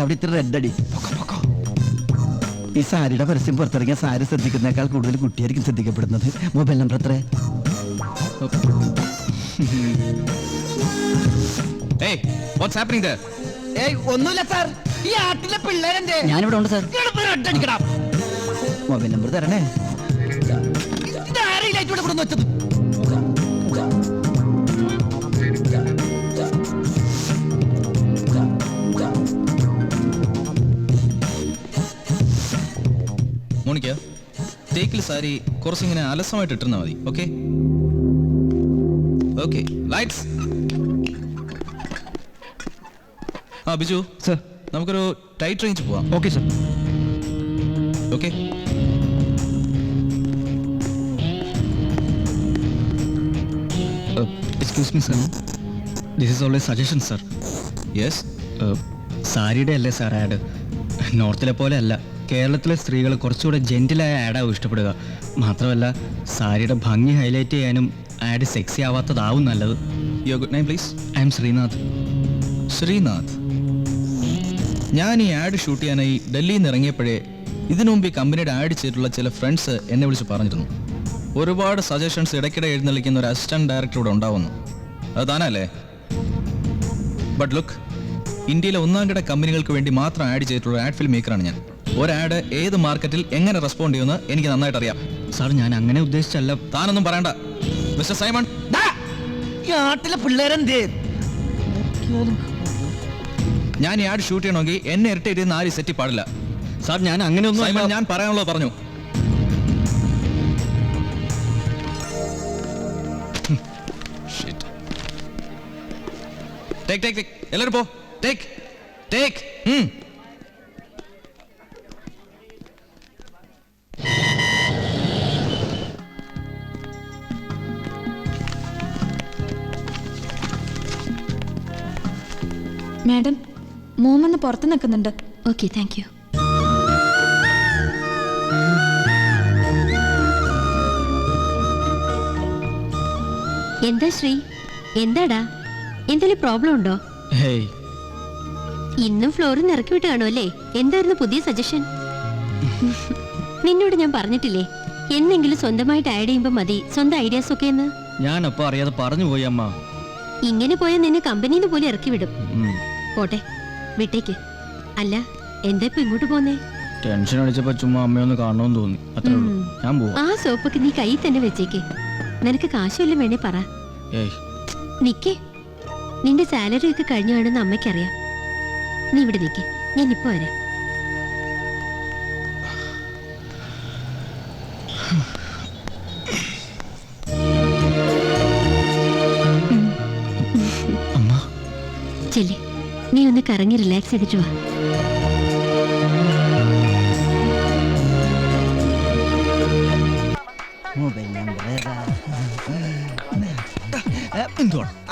അവിടെ ഇത്ര റെഡ് അടി. ഈ സാരിയുടെ പരസ്യം പുറത്തിറങ്ങിയ സാരി ശ്രദ്ധിക്കുന്നേക്കാൾ കൂടുതൽ കുട്ടിയായിരിക്കും ശ്രദ്ധിക്കപ്പെടുന്നത്. മൊബൈൽ നമ്പർ എത്ര? ഒന്നുമില്ല സാർ, ഈ ആട്ടിലെ പിള്ളേരെന്തേ? ഞാനിവിടെ ഉണ്ട് സാർ. മൊബൈൽ നമ്പർ തരണേ. ആരെയും ഇവിടെ കൊണ്ടു വെച്ചത്? മോണിക്ക, ടേക്കിൽ സാരി കുറച്ചിങ്ങനെ അലസമായിട്ട് ഇട്ടിരുന്നാൽ മതി. Okay okay, lights. ആ ബിജു സർ, നമുക്കൊരു ടൈറ്റ് റേഞ്ച് പോവാം. Okay sir. Okay, excuse me sir, this is always suggestion sir. Yes. സാരിയുടെ അല്ലേ സാർ ആഡ്? നോർത്തിലെ പോലെ അല്ല, കേരളത്തിലെ സ്ത്രീകൾ കുറച്ചുകൂടെ ജെന്റിലായ ആഡാവും ഇഷ്ടപ്പെടുക. മാത്രമല്ല സാരിയുടെ ഭംഗി ഹൈലൈറ്റ് ചെയ്യാനും ആഡ് സെക്സി ആവാത്തതാവും നല്ലത്. Your good name please? I am Srinath. Srinath. ഞാൻ ഈ ആഡ് ഷൂട്ട് ചെയ്യാനായി ഡൽഹിയിൽ നിന്ന് ഇറങ്ങിയപ്പോഴേ ഇതിനു മുമ്പ് ഈ കമ്പനിയുടെ ആഡ് ചെയ്തിട്ടുള്ള ചില ഫ്രണ്ട്സ് എന്നെ വിളിച്ച് പറഞ്ഞിരുന്നു, ഒരുപാട് സജഷൻസ് ഇടയ്ക്കിടെ എഴുന്നള്ളിക്കുന്ന ഒരു അസിസ്റ്റന്റ് ഡയറക്ടർ ഇവിടെ ഉണ്ടാവുന്നു. അത് താനല്ലേ? ബട്ട് ലുക്ക്, ഇന്ത്യയിലെ ഒന്നാംകിട കമ്പനികൾക്ക് വേണ്ടി മാത്രം ആഡ് ചെയ്തിട്ടുള്ള ആഡ് ഫിലിം മേക്കറാണ് ഞാൻ. ഒരു ആഡ് ഏത് മാർക്കറ്റിൽ എങ്ങനെ റെസ്പോണ്ട് ചെയ്യുമെന്ന് എനിക്ക് നന്നായിട്ട് അറിയാം. സാർ, ഞാൻ അങ്ങനെ ഉദ്ദേശിച്ചല്ല. താനൊന്നും പറയണ്ട മിസ്റ്റർ സൈമൺ. ഈ ആട്ടിലെ പിള്ളേരെന്തേ? ഞാൻ ഈ ആഡ് ഷൂട്ട് ചെയ്യണമെങ്കിൽ എന്നെ ഇറിറ്റേറ്റ് ചെയ്യുന്ന ആരും സെറ്റി പാടില്ല. സാർ, ഞാൻ അങ്ങനെയൊന്നും സൈമൺ, ഞാൻ പറയാനുള്ളത് പറഞ്ഞു. ടേക്ക് ടേക്ക് ടേക്ക്, എല്ലാവരും പോ. Take take. മാഡം, മോമെന്ന് പുറത്ത് നിൽക്കുന്നുണ്ട്. Okay, thank you. എന്താ ശ്രീ, എന്താടാ, എന്തെങ്കിലും പ്രോബ്ലം ഉണ്ടോ? ഹേയ്, ഇന്നും ഫ്ലോറിൽ നിന്ന് ഇറക്കി വിട്ട് കാണുമല്ലേ? എന്തായിരുന്നു പുതിയ സജഷൻ? നിന്നോട് ഞാൻ പറഞ്ഞിട്ടില്ലേ, എന്നെങ്കിലും സ്വന്തമായിട്ട് ആഡ് ചെയ്യുമ്പോ മതി സ്വന്തം ഐഡിയാസ് ഒക്കെ എന്ന്? ഞാനപ്പോ അറിയാതെ പറഞ്ഞു പോയി അമ്മ. ഇങ്ങനെ പോയാൽ നിന്നെ കമ്പനിന്ന് പോലെ ഇറക്കി വിടും. പോട്ടെ, വിട്ടേക്ക്. അല്ല, എന്താ ഇപ്പൊ ഇങ്ങോട്ട് പോന്നേ? ടെൻഷൻ അടിച്ചപ്പോ ചുമ്മാ അമ്മയൊന്ന് കാണണമെന്ന് തോന്നി, അത്രേ ഉള്ളൂ. ഞാൻ പോവാ. ആ സോപ്പൊക്കെ നീ കൈ തന്നെ വെച്ചേക്ക്. നിനക്ക് കാശുവല്ലം വേണേ പറ. ഏയ്, നിക്കേ, നിന്റെ സാലറി ഒക്കെ കഴിഞ്ഞാണെന്ന് അമ്മയ്ക്കറിയാം. നീ ഇവിടെ നിക്കേ, ഞാൻ ഇപ്പൊ വരാം. അമ്മ ചെല്ലേ, നീ ഒന്ന് കറങ്ങി റിലാക്സ് ചെയ്തിട്ട് വാ. മൊബൈൽ നമ്പർ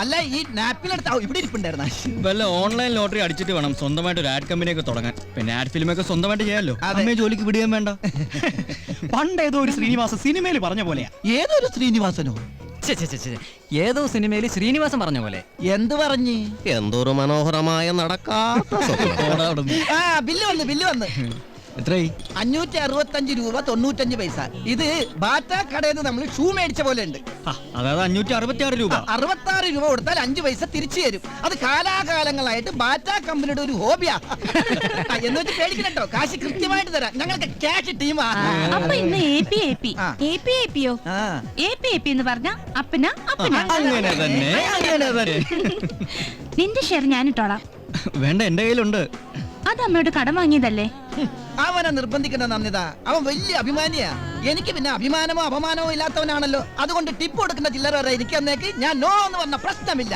അല്ല, ഈ നാപ്പിലെടുത്ത ഇവിടെ ഇരിപ്പുണ്ടായിരുന്ന വല്ല ഓൺലൈൻ ലോട്ടറി അടിച്ചിട്ട് വേണം സ്വന്തമായിട്ട് ഒരു ആഡ് കമ്പനിയൊക്കെ തുടങ്ങാൻ. പിന്നെ ആഡ് ഫിലിമൊക്കെ സ്വന്തമായിട്ട് ചെയ്യാമല്ലോ. അമ്മയെ ജോലിക്ക് വിടുകയും വേണ്ട. പണ്ട് ഏതോ ഒരു ശ്രീനിവാസ സിനിമയിൽ പറഞ്ഞ പോലെയാ. ഏതൊരു ശ്രീനിവാസനോ? ഏതോ സിനിമയിൽ ശ്രീനിവാസൻ പറഞ്ഞ പോലെ. എന്ത് പറഞ്ഞ്? എന്തൊരു മനോഹരമായ നടക്കാത്ത ബില്ല് വന്ന് എത്രയായി? 565 രൂപ 95 പൈസ. ഇത് ബാറ്റ കടയിൽ നിന്ന് നമ്മൾ ഷൂ മേടിച്ച പോലെ ഉണ്ട്. അതായത് 566 രൂപ. 66 രൂപ കൊടുത്താൽ 5 പൈസ തിരിച്ചു തരും. അത് കാലാകാലങ്ങളായിട്ട് ബാറ്റ കമ്പനിയുടെ ഒരു ഹോബിയാ. എന്ന് വെച്ച് പേടിക്കണോ, കാശ് കൃത്യമായിട്ട് തരാം. ഞങ്ങൾക്ക് ക്യാഷ് ടീമാ. അപ്പൊ ഇന്ന് APAP എന്ന് പറഞ്ഞ അപ്പന അങ്ങനെ തന്നെ. നിന്റെ ഷെയർ ഞാനിട്ടോളാം. വേണ്ട, എന്റെ കയ്യിലുണ്ട്. അത് അമ്മയോട് കടം വാങ്ങിയതല്ലേ? അവനെ നിർബന്ധിക്കണ്ട നന്ദിത, അവൻ വലിയ അഭിമാനിയാ. എനിക്ക് പിന്നെ അഭിമാനമോ അപമാനമോ ഇല്ലാത്തവനാണല്ലോ. അതുകൊണ്ട് ടിപ്പ് കൊടുക്കുന്ന ചില്ലറ വരെ എനിക്ക് അന്നേക്ക് ഞാൻ നോ എന്ന് പറഞ്ഞ പ്രശ്നമില്ല.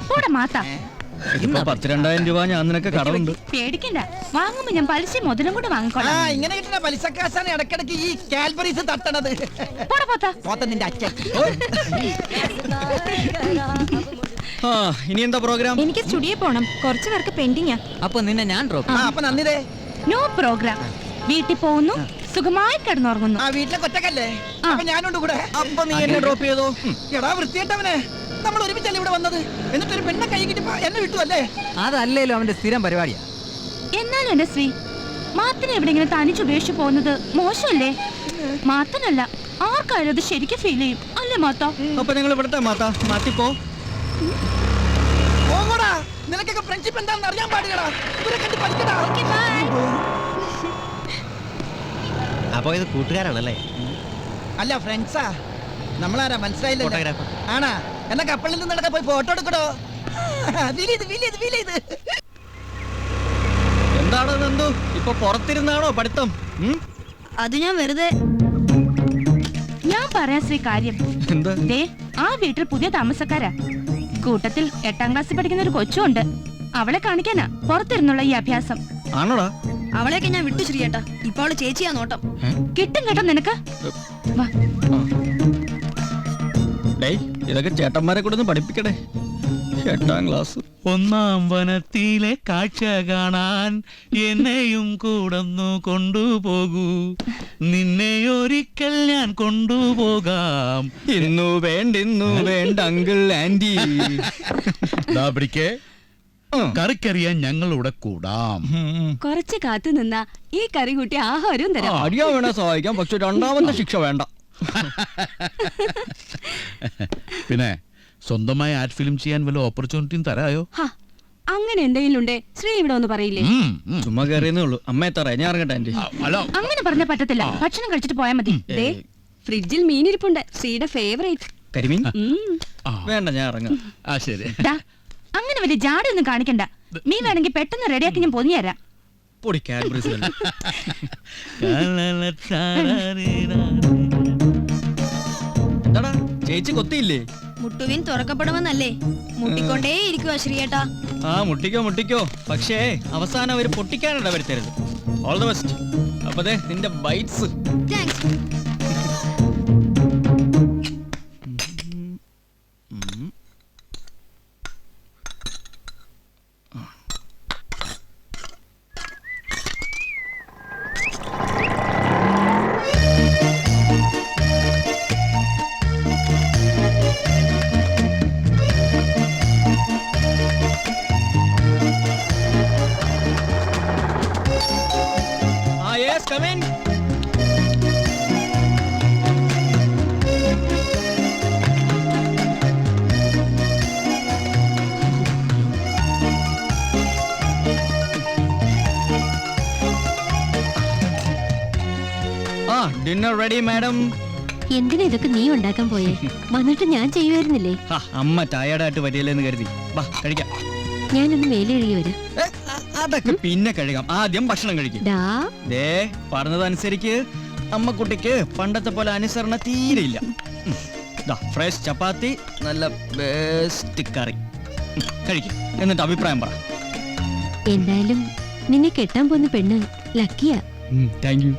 കൂടെ മാത്താം. 10,000-2000 രൂപ ഞാൻ നിനക്ക് കടമുണ്ട്. പേടിക്കണ്ട, വാങ്ങുമ്പോ ഞാൻ പലിശ മുതലും കൂടെ വാങ്ങിക്കോളാം. ഇങ്ങനെ കിട്ടുന്ന പലിശക്കാശാണ് ഇടക്കിടക്ക് ഈ കാൽബറീസ് തട്ടണത്. പോത്ത നിന്റെ അച്ഛൻ. ഇനി എന്താ പ്രോഗ്രാം? എനിക്ക് സ്റ്റുഡിയോ പോണം, കുറച്ചു പേർക്ക് പെൻഡിങ്ങാ. അപ്പൊ നിന്നെ ഞാൻ ഡ്രോപ്പ്. അപ്പൊ നന്ദിതേ, നോ പ്രോഗ്രാം. വീട്ടിൽ പോകുന്നു, സുഖമായി കിടന്നുറങ്ങുന്നു. വീട്ടിലെ കൊറ്റക്കല്ലേ? അപ്പൊ ഞാനുണ്ട് കൂടെ. അപ്പൊ നീ എന്നെ ഡ്രോപ്പ് ചെയ്തോ? എടാ വൃത്തിയേട്ടവനെ, നമ്മൾ ഒരുമിച്ചല്ലേ ഇവിടെ വന്നത്? എന്നിട്ടൊരു പെണ്ണെ കൈ കിട്ടിപ്പോ എന്നെ വിട്ടു അല്ലേ? അതല്ലേലും അവന്റെ സ്ഥിരം പരിപാടിയാ. എന്നാലും എന്റെ ശ്രീ, മാത്തനെ എവിടെയെങ്കിലും തനിച്ച് ഉപേക്ഷിച്ചു പോകുന്നത് മോശമല്ലേ? മാത്തനല്ല, ആർക്കായാലും അത് ശരിക്കും ഫീൽ ചെയ്യും അല്ലേ മാത്ത? അപ്പൊ നിങ്ങൾ ഇവിടുത്തെ മാറ്റിപ്പോ. പോകടാ, നിനക്കൊക്കെ ഫ്രണ്ട്ഷിപ്പ് എന്താണെന്ന് അറിയാൻ പാടില്ലടാ. ഇവരെ കണ്ട് പഠിക്കടാ. അപ്പൊ ഇത് കൂട്ടുകാരാണല്ലേ? അല്ല ഫ്രണ്ട്സാ. നമ്മളാരാ മനസ്സിലായില്ല? ഫോട്ടോഗ്രാഫർ. ആണാ? എന്നാ കപ്പലിൽ നിന്നടക്ക പോയി ഫോട്ടോ എടുക്കടോ. എന്താണ് നന്ദു, ഇപ്പൊ പുറത്തിരുന്നാണോ പഠിത്തം? അത് ഞാൻ വെറുതെ. ഞാൻ പറയാൻ ശ്രീ കാര്യം. എന്താ? ദേ, ആ വീട്ടിൽ പുതിയ താമസക്കാരാ. കൂട്ടത്തിൽ 8ാം ക്ലാസ്സിൽ പഠിക്കുന്ന ഒരു കൊച്ചുണ്ട്. അവളെ കാണിക്കാനാ പുറത്തിരുന്നുള്ള ഈ അഭ്യാസം. ആണോടാ? അവളെയൊക്കെ ഞാൻ വിട്ടു ശ്രീയേട്ടാ. ഇപ്പൊ അവള് ചേച്ചിയാ നോട്ടം. കിട്ടും കേട്ടോ നിനക്ക്. വാ. ഡേയ്, ഇതൊക്കെ ചേട്ടന്മാരെ കൂടെ ഒന്ന് പഠിപ്പിക്കടേ. 8ാം ക്ലാസ്. ഒന്നാം വനത്തിലെ കാഴ്ച കാണാൻ എന്നെയും കൂടന്നു കൊണ്ടുപോകൂ, നിന്നെ ഒരിക്കൽ ഞാൻ കൊണ്ടുപോകാം. ഇന്നു വേണ്ട അങ്കിൾ ആന്റി. കറിക്കറിയാൻ ഞങ്ങളുടെ കൂടാം. കുറച്ച് കാത്തു നിന്നാ ഈ കറി കൂട്ടി ആഹാരവും തരാം. അടിയാ വേണേ സഹായിക്കാം, പക്ഷെ രണ്ടാമത്തെ ശിക്ഷ വേണ്ട. പിന്നെ സ്വന്തമായി ആഡ് ഫിലിം ചെയ്യാൻ വല്ല ഓപ്പർച്യൂണിറ്റിയും തരായോ? അങ്ങനെ എന്തെങ്കിലും ഉണ്ടേ ശ്രീ ഇവിടെ ഒന്ന് പറയില്ലേ? ചുമ്മാ കയറിയെന്നേ ഉള്ളൂ. അമ്മയെ തറ, ഞാൻ ഇറങ്ങട്ടെ ആന്റി. ഹലോ, അങ്ങനെ പറഞ്ഞ പറ്റത്തില്ല. ഭക്ഷണം കഴിച്ചിട്ട് പോയാ മതി. ദേ, ഫ്രിഡ്ജിൽ മീനിരിപ്പുണ്ട്, ശ്രീയുടെ ഫേവറേറ്റ്. കരിമീൻ വേണ്ട, ഞാൻ ഇറങ്ങാം. ആ ശരി. ദാ, അങ്ങനെ വലിയ ജാടയൊന്നും കാണിക്കണ്ട. മീൻ വേണമെങ്കിൽ പെട്ടെന്ന് റെഡിയാക്കി ഞാൻ പൊതിഞ്ഞു തരാം. പൊടി കാഡ്ബറീസ്. എന്താടാ ചേച്ചി കൊത്തിയില്ലേ? മുട്ടുവിൻ തുറക്കപ്പെടുമെന്നല്ലേ? മുട്ടിക്കൊണ്ടേ ഇരിക്കുവാ ശ്രീയേട്ടാ. ആ മുട്ടിക്കോ, പക്ഷേ അവസാനം അവര് പൊട്ടിക്കാനിട വരുത്തരുത്. All the best. അപ്പൊ ദേ നിന്റെ bites. Thanks. Yes, come in. Dinner ready madam. എന്തിനാ ഇതൊക്കെ നീ ഉണ്ടാക്കാൻ പോയേ? വന്നിട്ട് ഞാൻ ചെയ്യുമായിരുന്നില്ലേ? അമ്മ ടയർഡായിട്ട് വരികയല്ലെന്ന് കരുതി. വാ കഴിക്കാം. ഞാനൊന്ന് മേലെ എഴുതി വരാം. അതൊക്കെ പിന്നെ കഴുകാം, ആദ്യം ഭക്ഷണം കഴിക്കും. ദേ പറഞ്ഞതനുസരിക്ക് അമ്മക്കുട്ടിക്ക് പണ്ടത്തെ പോലെ അനുസരണ തീരെയില്ല. ഫ്രഷ് ചപ്പാത്തി, നല്ല ബെസ്റ്റ് കറി കഴിക്കും. എന്നിട്ട് അഭിപ്രായം പറ. എന്തായാലും നിന്നെ കെട്ടാൻ പോകുന്ന പെണ്ണ് ലക്കിയാ. Thank you.